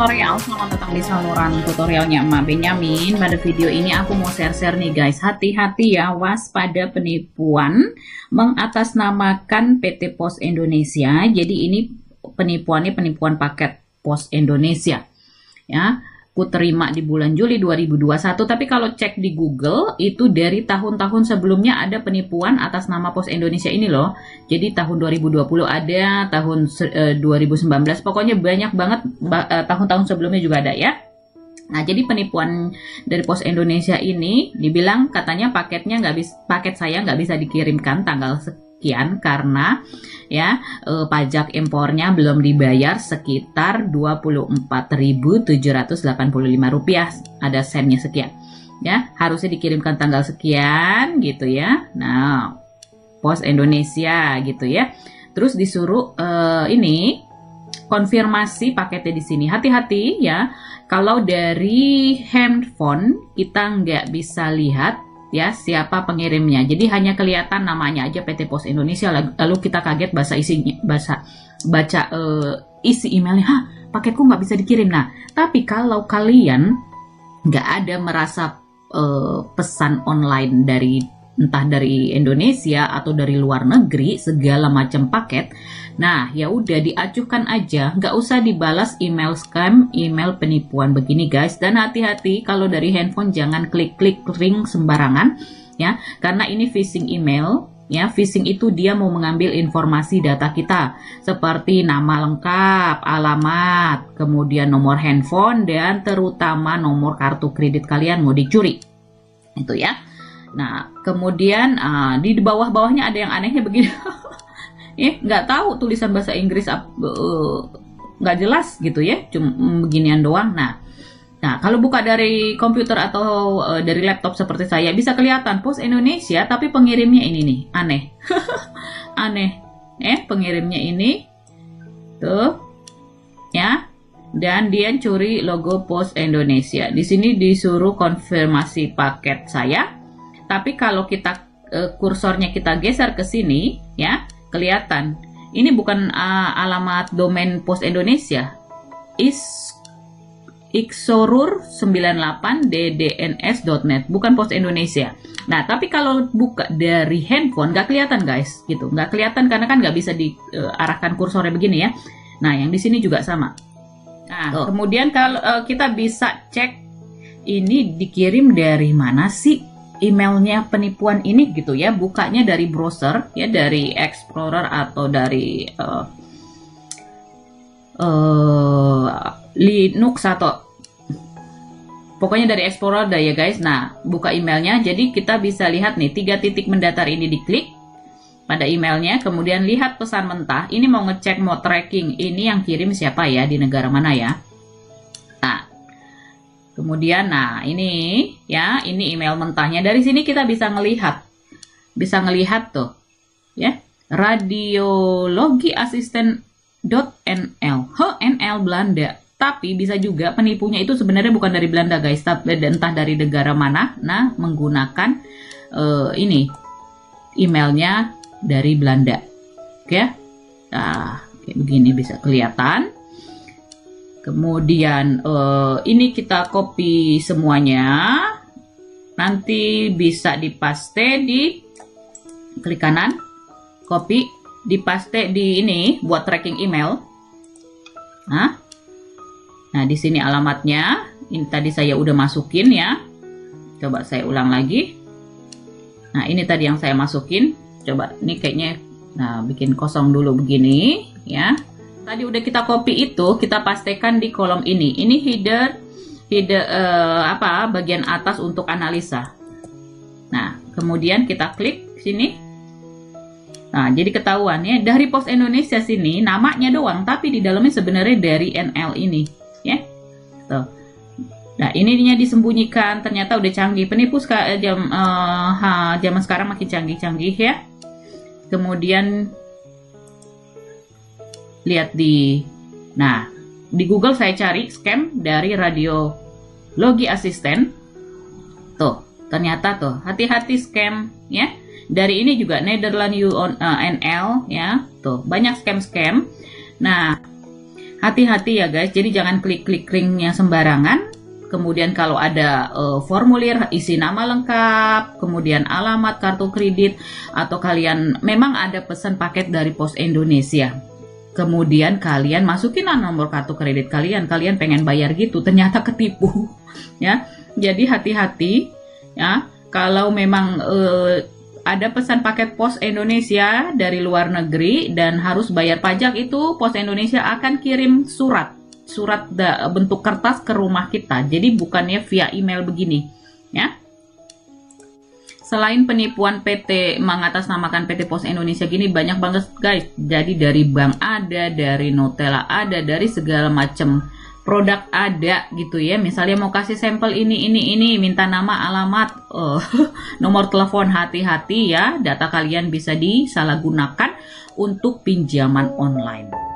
tutorial, selamat datang di saluran tutorialnya Emak Benyamin. Pada video ini aku mau share-share nih guys, hati-hati ya, waspada penipuan mengatasnamakan PT Pos Indonesia. Jadi ini penipuannya penipuan paket Pos Indonesia ya. Aku terima di bulan Juli 2021, tapi kalau cek di Google itu dari tahun-tahun sebelumnya ada penipuan atas nama Pos Indonesia ini loh. Jadi tahun 2020 ada, tahun 2019, pokoknya banyak banget, tahun-tahun sebelumnya juga ada ya. Nah, jadi penipuan dari Pos Indonesia ini dibilang katanya paket saya nggak bisa dikirimkan tanggal sekian karena ya pajak impornya belum dibayar sekitar Rp24.785, ada sennya sekian ya, harusnya dikirimkan tanggal sekian gitu ya. Nah, Pos Indonesia gitu ya, terus disuruh ini konfirmasi paketnya di sini. Hati-hati ya, kalau dari handphone kita nggak bisa lihat ya siapa pengirimnya, jadi hanya kelihatan namanya aja PT Pos Indonesia, lalu kita kaget baca isi emailnya, hah, paketku nggak bisa dikirim. Nah, tapi kalau kalian nggak ada merasa pesan online dari entah dari Indonesia atau dari luar negeri segala macam paket, nah ya udah diacuhkan aja, nggak usah dibalas email scam, email penipuan begini guys. Dan hati-hati kalau dari handphone jangan klik-klik link sembarangan ya, karena ini phishing email ya. Phishing itu dia mau mengambil informasi data kita seperti nama lengkap, alamat, kemudian nomor handphone, dan terutama nomor kartu kredit kalian mau dicuri itu ya. Nah, kemudian di bawah-bawahnya ada yang anehnya begini. Nggak tahu tulisan bahasa Inggris, nggak jelas gitu ya, cuma beginian doang. Nah, kalau buka dari komputer atau dari laptop seperti saya, bisa kelihatan Pos Indonesia, tapi pengirimnya ini nih, aneh. Aneh, pengirimnya ini, tuh, ya. Dan dia curi logo Pos Indonesia. Di sini disuruh konfirmasi paket saya. Tapi kalau kita kursornya kita geser ke sini ya, kelihatan ini bukan alamat domain Pos Indonesia, ixorur98ddns.net, bukan Pos Indonesia. Nah, tapi kalau buka dari handphone nggak kelihatan guys, gitu, nggak kelihatan karena kan nggak bisa diarahkan kursornya begini ya. Nah, yang di sini juga sama. Nah, kemudian kalau kita bisa cek ini dikirim dari mana sih emailnya penipuan ini gitu ya. Bukanya dari browser ya, dari Explorer atau dari Linux atau pokoknya dari Explorer dah ya guys. Nah, buka emailnya, jadi kita bisa lihat nih 3 titik mendatar ini, diklik pada emailnya, kemudian lihat pesan mentah. Ini mau ngecek, mau tracking ini yang kirim siapa ya, di negara mana ya. Nah, kemudian, nah ini ya, ini email mentahnya. Dari sini kita bisa ngelihat tuh ya, radiologiassistent.nl, NL Belanda. Tapi bisa juga penipunya itu sebenarnya bukan dari Belanda guys, tapi entah dari negara mana. Nah, menggunakan ini emailnya dari Belanda, oke. Nah, kayak begini bisa kelihatan. Kemudian ini kita copy semuanya, nanti bisa dipaste di klik kanan, copy, dipaste di ini buat tracking email. Nah, di sini alamatnya, ini tadi saya udah masukin ya. Coba saya ulang lagi. Nah, ini tadi yang saya masukin. Coba ini kayaknya, nah bikin kosong dulu begini ya. Tadi udah kita copy itu, kita pastekan di kolom ini. Ini header bagian atas untuk analisa. Nah, kemudian kita klik sini. Nah, jadi ketahuan ya, dari Pos Indonesia sini namanya doang, tapi di dalamnya sebenarnya dari NL ini ya. Tuh. Nah, ininya disembunyikan, ternyata udah canggih. Penipu zaman sekarang makin canggih-canggih ya. Kemudian lihat di Google saya cari scam dari Radiologi Assistant. Tuh, ternyata tuh, hati-hati scam ya. Dari ini juga Netherlands NL ya. Tuh, banyak scam-scam. Nah, Hati-hati ya guys, jadi jangan klik-klik linknya sembarangan. Kemudian kalau ada formulir, isi nama lengkap, kemudian alamat kartu kredit, atau kalian memang ada pesan paket dari Pos Indonesia. Kemudian kalian masukinlah nomor kartu kredit kalian pengen bayar gitu, ternyata ketipu. Ya, jadi hati-hati ya. Kalau memang ada pesan paket Pos Indonesia dari luar negeri dan harus bayar pajak, itu Pos Indonesia akan kirim surat bentuk kertas ke rumah kita. Jadi bukannya via email begini, ya. Selain penipuan PT mengatasnamakan PT Pos Indonesia gini, banyak banget guys. Jadi dari bank ada, dari Nutella ada, dari segala macam produk ada gitu ya. Misalnya mau kasih sampel ini, minta nama, alamat, nomor telepon. Hati-hati ya, data kalian bisa disalahgunakan untuk pinjaman online.